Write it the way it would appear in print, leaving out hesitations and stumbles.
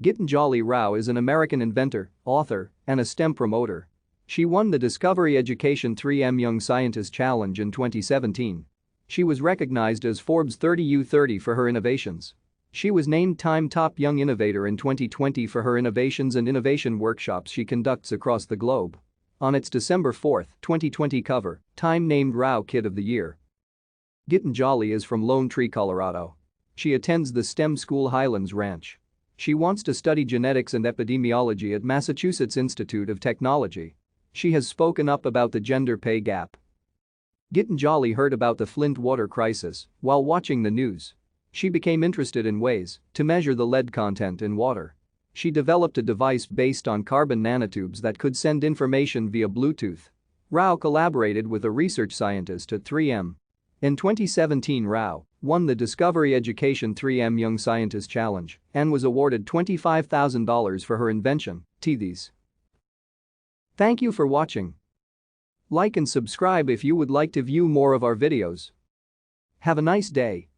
Gitanjali Rao is an American inventor, author, and a STEM promoter. She won the Discovery Education 3M Young Scientist Challenge in 2017. She was recognized as Forbes 30U30 for her innovations. She was named Time Top Young Innovator in 2020 for her innovations and innovation workshops she conducts across the globe. On its December 4, 2020 cover, Time named Rao Kid of the Year. Gitanjali is from Lone Tree, Colorado. She attends the STEM school Highlands Ranch. She wants to study genetics and epidemiology at Massachusetts Institute of Technology. She has spoken up about the gender pay gap. Gitanjali heard about the Flint water crisis while watching the news. She became interested in ways to measure the lead content in water. She developed a device based on carbon nanotubes that could send information via Bluetooth. Rao collaborated with a research scientist at 3M. In 2017, Rao won the Discovery Education 3M Young Scientist Challenge and was awarded $25,000 for her invention, Teethies. Thank you for watching. Like and subscribe if you would like to view more of our videos. Have a nice day.